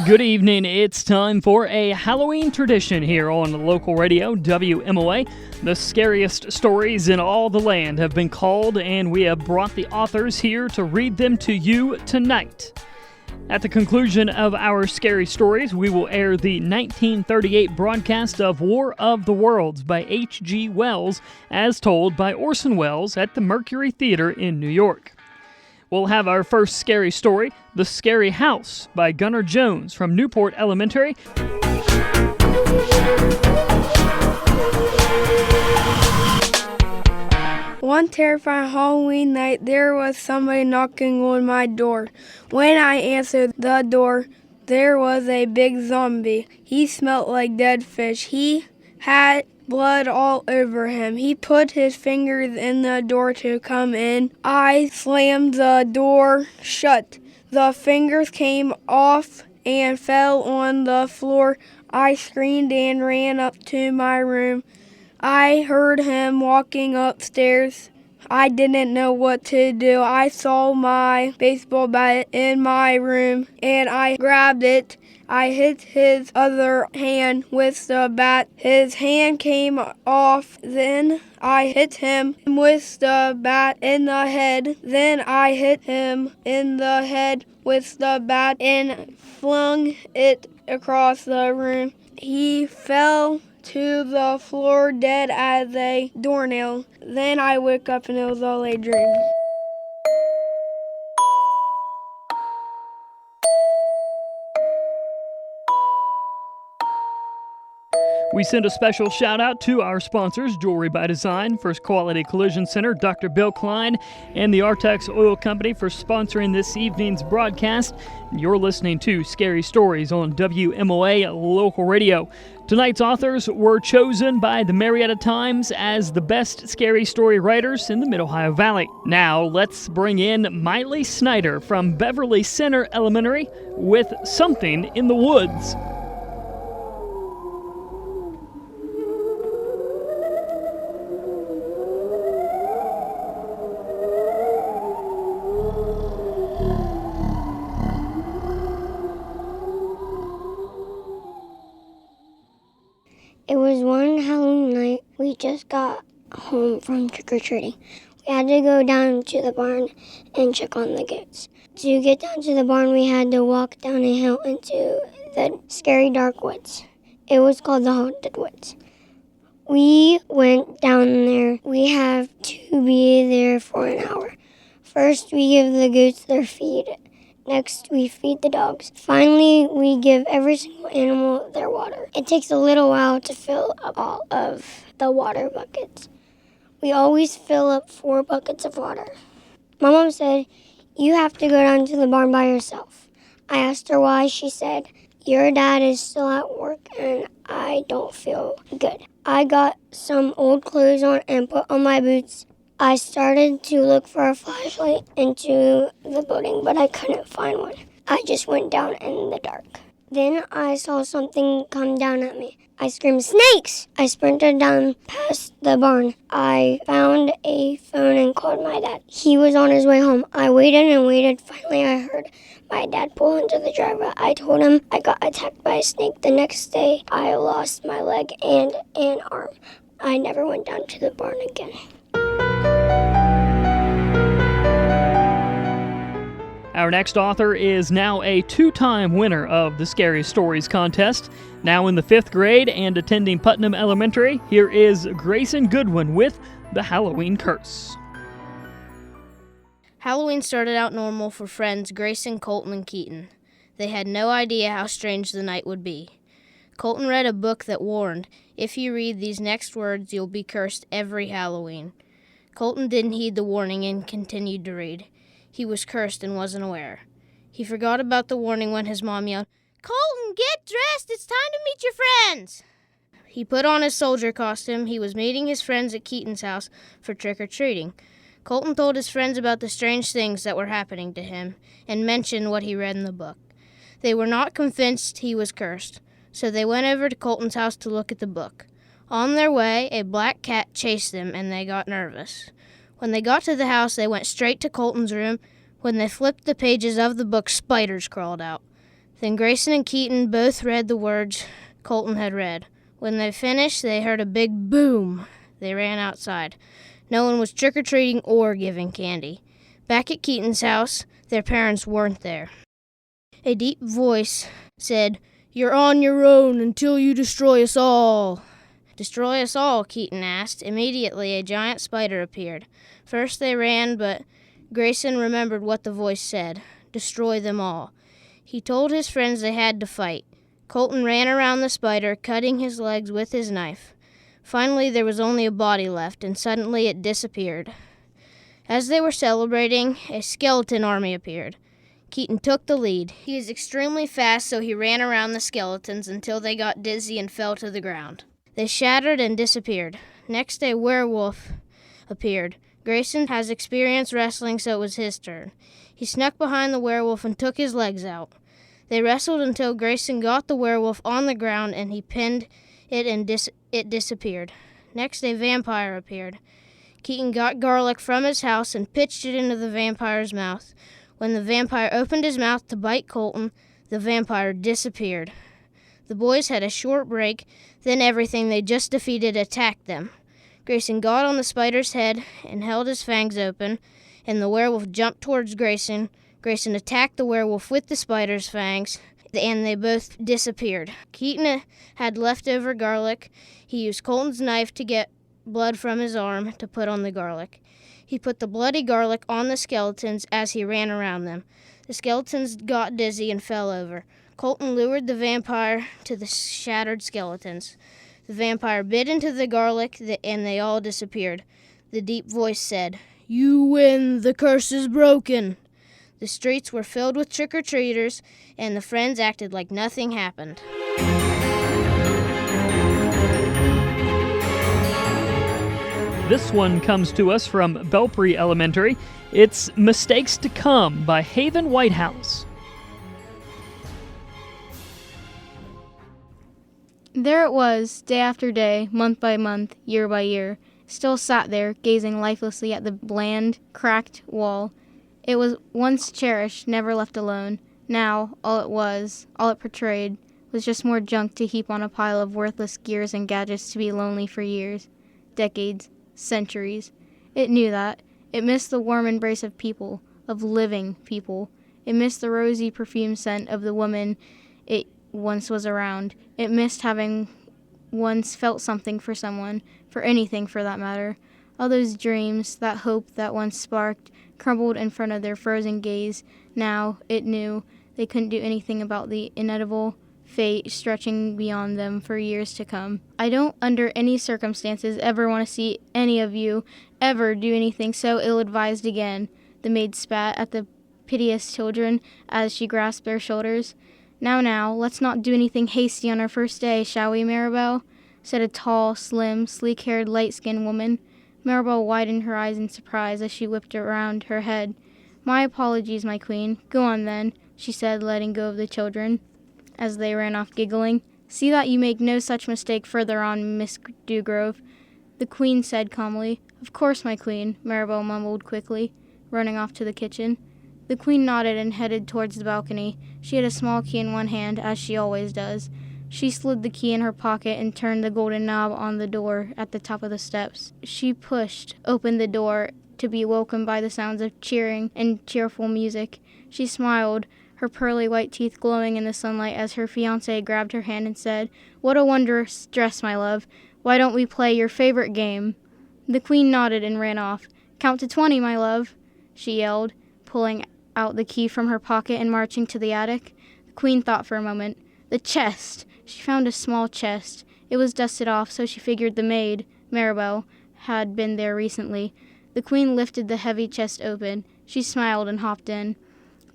Good evening. It's time for a Halloween tradition here on local radio WMOA. The scariest stories in all the land have been called, and we have brought the authors here to read them to you tonight. At the conclusion of our scary stories, we will air the 1938 broadcast of War of the Worlds by H.G. Wells, as told by Orson Welles at the Mercury Theater in New York. We'll have our first scary story, The Scary House by Gunnar Jones from Newport Elementary. One terrifying Halloween night, there was somebody knocking on my door. When I answered the door, there was a big zombie. He smelled like dead fish. He had blood all over him. He put his fingers in the door to come in. I slammed the door shut. The fingers came off and fell on the floor. I screamed and ran up to my room. I heard him walking upstairs. I didn't know what to do. I saw my baseball bat in my room and I grabbed it. I hit his other hand with the bat. His hand came off. Then I hit him with the bat in the head. Then I hit him in the head with the bat and flung it across the room. He fell to the floor dead as a doornail. Then I woke up and it was all a dream. We send a special shout out to our sponsors, Jewelry by Design, First Quality Collision Center, Dr. Bill Klein, and the Artex Oil Company for sponsoring this evening's broadcast. You're listening to Scary Stories on WMOA Local Radio. Tonight's authors were chosen by the Marietta Times as the best scary story writers in the Mid-Ohio Valley. Now, let's bring in Miley Snyder from Beverly Center Elementary with Something in the Woods. It was one Halloween night. We just got home from trick-or-treating. We had to go down to the barn and check on the goats. To get down to the barn, we had to walk down a hill into the scary dark woods. It was called the Haunted Woods. We went down there. We have to be there for an hour. First, we give the goats their feed. Next, we feed the dogs. Finally, we give every single animal their water. It takes a little while to fill up all of the water buckets. We always fill up 4 buckets of water. My mom said, "You have to go down to the barn by yourself." I asked her why. She said, "Your dad is still at work and I don't feel good." I got some old clothes on and put on my boots. I started to look for a flashlight into the building, but I couldn't find one. I just went down in the dark. Then I saw something come down at me. I screamed, "Snakes!" I sprinted down past the barn. I found a phone and called my dad. He was on his way home. I waited and waited. Finally, I heard my dad pull into the driveway. I told him I got attacked by a snake. The next day, I lost my leg and an arm. I never went down to the barn again. Our next author is now a 2-time winner of the Scary Stories contest. Now in the 5th grade and attending Putnam Elementary, here is Grayson Goodwin with The Halloween Curse. Halloween started out normal for friends Grayson, Colton, and Keaton. They had no idea how strange the night would be. Colton read a book that warned, "If you read these next words, you'll be cursed every Halloween." Colton didn't heed the warning and continued to read. He was cursed and wasn't aware. He forgot about the warning when his mom yelled, "Colton, get dressed! It's time to meet your friends!" He put on his soldier costume. He was meeting his friends at Keaton's house for trick-or-treating. Colton told his friends about the strange things that were happening to him and mentioned what he read in the book. They were not convinced he was cursed, so they went over to Colton's house to look at the book. On their way, a black cat chased them and they got nervous. When they got to the house, they went straight to Colton's room. When they flipped the pages of the book, spiders crawled out. Then Grayson and Keaton both read the words Colton had read. When they finished, they heard a big boom. They ran outside. No one was trick-or-treating or giving candy. Back at Keaton's house, their parents weren't there. A deep voice said, "You're on your own until you destroy us all." "Destroy us all?" Keaton asked. Immediately, a giant spider appeared. First they ran, but Grayson remembered what the voice said. Destroy them all. He told his friends they had to fight. Colton ran around the spider, cutting his legs with his knife. Finally, there was only a body left, and suddenly it disappeared. As they were celebrating, a skeleton army appeared. Keaton took the lead. He was extremely fast, so he ran around the skeletons until they got dizzy and fell to the ground. They shattered and disappeared. Next, a werewolf appeared. Grayson has experience wrestling, so it was his turn. He snuck behind the werewolf and took his legs out. They wrestled until Grayson got the werewolf on the ground and he pinned it and it disappeared. Next, a vampire appeared. Keaton got garlic from his house and pitched it into the vampire's mouth. When the vampire opened his mouth to bite Colton, the vampire disappeared. The boys had a short break, then everything they just defeated attacked them. Grayson got on the spider's head and held his fangs open, and the werewolf jumped towards Grayson. Grayson attacked the werewolf with the spider's fangs, and they both disappeared. Keaton had leftover garlic. He used Colton's knife to get blood from his arm to put on the garlic. He put the bloody garlic on the skeletons as he ran around them. The skeletons got dizzy and fell over. Colton lured the vampire to the shattered skeletons. The vampire bit into the garlic, and they all disappeared. The deep voice said, "You win, the curse is broken." The streets were filled with trick-or-treaters, and the friends acted like nothing happened. This one comes to us from Belpre Elementary. It's Mistakes to Come by Haven Whitehouse. There it was, day after day, month by month, year by year, still sat there, gazing lifelessly at the bland, cracked wall. It was once cherished, never left alone. Now, all it portrayed, was just more junk to heap on a pile of worthless gears and gadgets to be lonely for years, decades, centuries. It knew that. It missed the warm embrace of people, of living people. It missed the rosy perfume scent of the woman it once was around. It missed having once felt something for someone, for anything for that matter. All those dreams, that hope that once sparked, crumbled in front of their frozen gaze. Now, it knew, they couldn't do anything about the inevitable fate stretching beyond them for years to come. I don't, under any circumstances, ever want to see any of you ever do anything so ill-advised again. The maid spat at the piteous children as she grasped their shoulders. Now, let's not do anything hasty on our first day, shall we, Maribel?" said a tall, slim, sleek-haired, light-skinned woman. Maribel widened her eyes in surprise as she whipped around her head. "My apologies, my queen. Go on, then," she said, letting go of the children as they ran off giggling. "See that you make no such mistake further on, Miss Dewgrove," the queen said calmly. "Of course, my queen," Maribel mumbled quickly, running off to the kitchen. The queen nodded and headed towards the balcony. She had a small key in one hand, as she always does. She slid the key in her pocket and turned the golden knob on the door at the top of the steps. She pushed open the door to be welcomed by the sounds of cheering and cheerful music. She smiled, her pearly white teeth glowing in the sunlight as her fiancé grabbed her hand and said, "What a wondrous dress, my love. Why don't we play your favorite game?" The queen nodded and ran off. "Count to 20, my love," she yelled, pulling out the key from her pocket and marching to the attic. The queen thought for a moment. The chest! She found a small chest. It was dusted off, so she figured the maid, Maribel, had been there recently. The queen lifted the heavy chest open. She smiled and hopped in.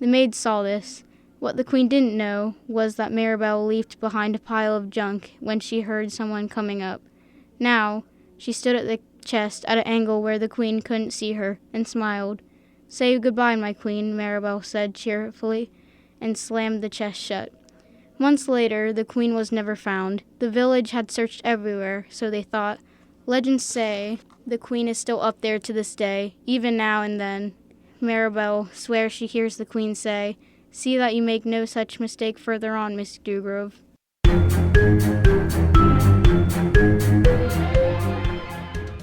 The maid saw this. What the queen didn't know was that Maribel leaped behind a pile of junk when she heard someone coming up. Now, she stood at the chest at an angle where the queen couldn't see her, and smiled. "Say goodbye, my queen," Maribel said cheerfully, and slammed the chest shut. Months later, the queen was never found. The village had searched everywhere, so they thought. Legends say the queen is still up there to this day, even now and then. Maribel swears she hears the queen say, See that you make no such mistake further on, Miss Dewgrove.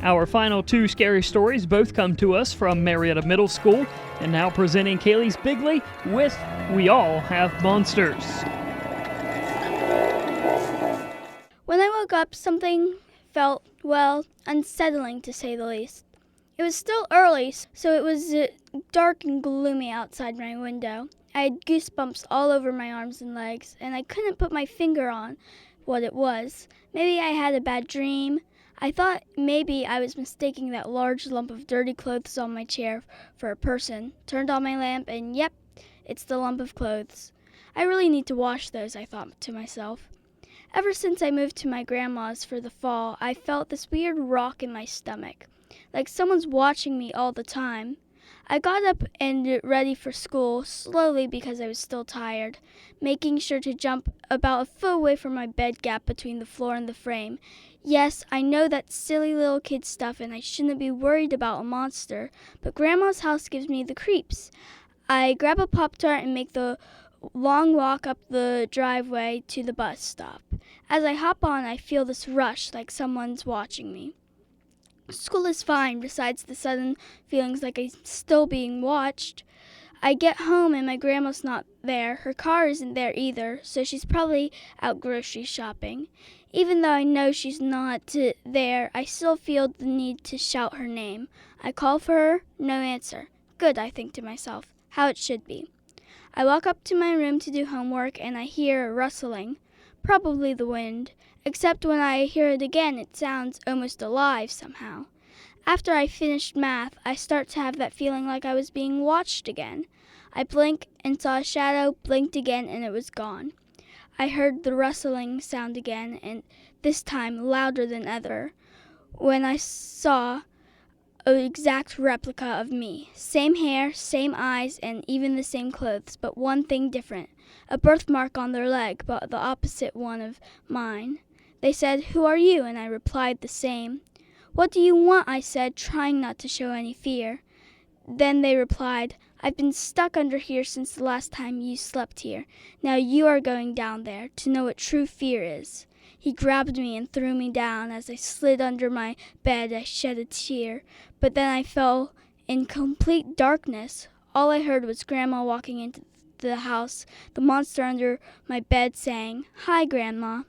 Our final two scary stories both come to us from Marietta Middle School, and now presenting Kaylee's Bigley with We All Have Monsters. When I woke up, something felt, well, unsettling to say the least. It was still early, so it was dark and gloomy outside my window. I had goosebumps all over my arms and legs, and I couldn't put my finger on what it was. Maybe I had a bad dream. I thought maybe I was mistaking that large lump of dirty clothes on my chair for a person. Turned on my lamp, and yep, it's the lump of clothes. I really need to wash those, I thought to myself. Ever since I moved to my grandma's for the fall, I felt this weird rock in my stomach, like someone's watching me all the time. I got up and ready for school, slowly because I was still tired, making sure to jump about a foot away from my bed gap between the floor and the frame. Yes, I know that's silly little kid stuff and I shouldn't be worried about a monster, but Grandma's house gives me the creeps. I grab a Pop-Tart and make the long walk up the driveway to the bus stop. As I hop on, I feel this rush like someone's watching me. School is fine, besides the sudden feelings like I'm still being watched. I get home and my grandma's not there. Her car isn't there either, so she's probably out grocery shopping. Even though I know she's not there, I still feel the need to shout her name. I call for her, no answer. Good, I think to myself, how it should be. I walk up to my room to do homework and I hear a rustling, probably the wind. Except when I hear it again, it sounds almost alive somehow. After I finished math, I start to have that feeling like I was being watched again. I blink and saw a shadow, blinked again, and it was gone. I heard the rustling sound again, and this time louder than ever, when I saw an exact replica of me. Same hair, same eyes, and even the same clothes, but one thing different. A birthmark on their leg, but the opposite one of mine. They said, "Who are you?" And I replied the same. "What do you want?" I said, trying not to show any fear. Then they replied, "I've been stuck under here since the last time you slept here. Now you are going down there to know what true fear is." He grabbed me and threw me down. As I slid under my bed, I shed a tear. But then I fell in complete darkness. All I heard was Grandma walking into the house, the monster under my bed saying, "Hi, Grandma."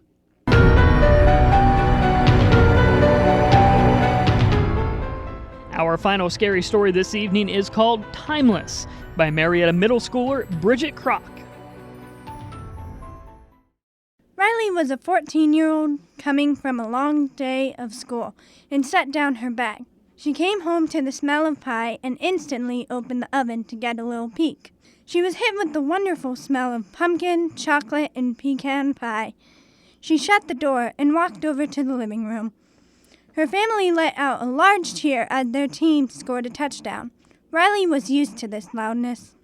Our final scary story this evening is called Timeless by Marietta Middle Schooler Bridget Kroc. Riley was a 14-year-old coming from a long day of school and set down her bag. She came home to the smell of pie and instantly opened the oven to get a little peek. She was hit with the wonderful smell of pumpkin, chocolate, and pecan pie. She shut the door and walked over to the living room. Her family let out a large cheer as their team scored a touchdown. Riley was used to this loudness.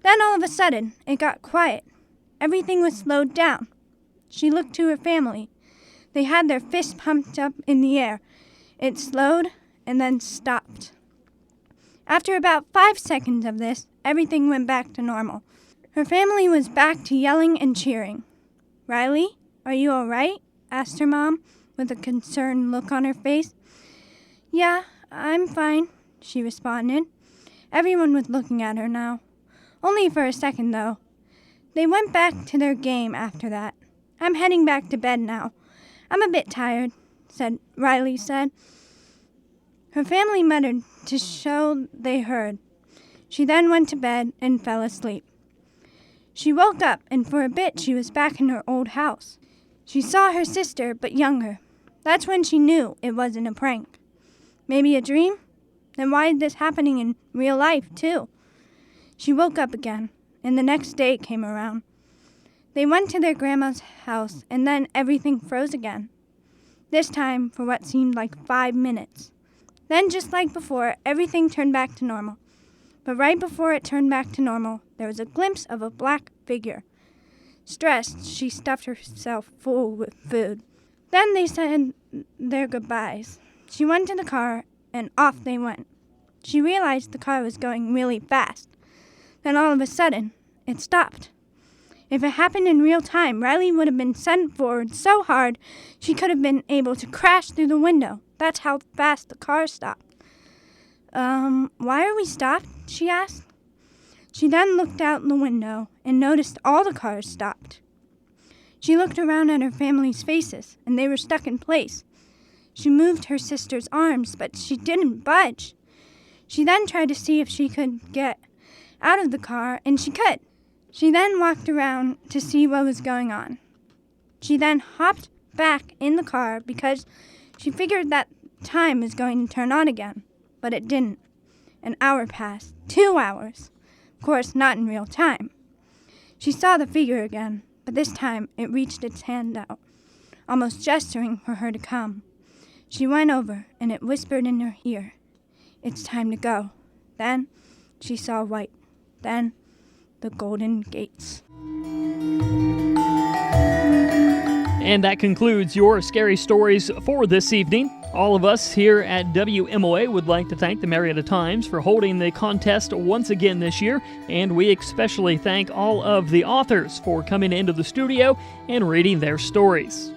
Then all of a sudden, it got quiet. Everything was slowed down. She looked to her family. They had their fists pumped up in the air. It slowed and then stopped. After about 5 seconds of this, everything went back to normal. Her family was back to yelling and cheering. "Riley, are you all right?" asked her mom, with a concerned look on her face. "Yeah, I'm fine," she responded. Everyone was looking at her now. Only for a second, though. They went back to their game after that. "I'm heading back to bed now. I'm a bit tired," Riley said. Her family muttered to show they heard. She then went to bed and fell asleep. She woke up, and for a bit she was back in her old house. She saw her sister, but younger. That's when she knew it wasn't a prank. Maybe a dream? Then why is this happening in real life, too? She woke up again, and the next day came around. They went to their grandma's house, and then everything froze again. This time for what seemed like 5 minutes. Then, just like before, everything turned back to normal. But right before it turned back to normal, there was a glimpse of a black figure. Stressed, she stuffed herself full with food. Then they said their goodbyes. She went to the car, and off they went. She realized the car was going really fast. Then all of a sudden, it stopped. If it happened in real time, Riley would have been sent forward so hard she could have been able to crash through the window. That's how fast the car stopped. Why are we stopped? She asked. She then looked out the window and noticed all the cars stopped. She looked around at her family's faces, and they were stuck in place. She moved her sister's arms, but she didn't budge. She then tried to see if she could get out of the car, and she could. She then walked around to see what was going on. She then hopped back in the car because she figured that time was going to turn on again, but it didn't. An hour passed, 2 hours. Of course, not in real time. She saw the figure again, but this time it reached its hand out, almost gesturing for her to come. She went over, and it whispered in her ear, "It's time to go." Then she saw white. Then the golden gates. And that concludes your scary stories for this evening. All of us here at WMOA would like to thank the Marietta Times for holding the contest once again this year, and we especially thank all of the authors for coming into the studio and reading their stories.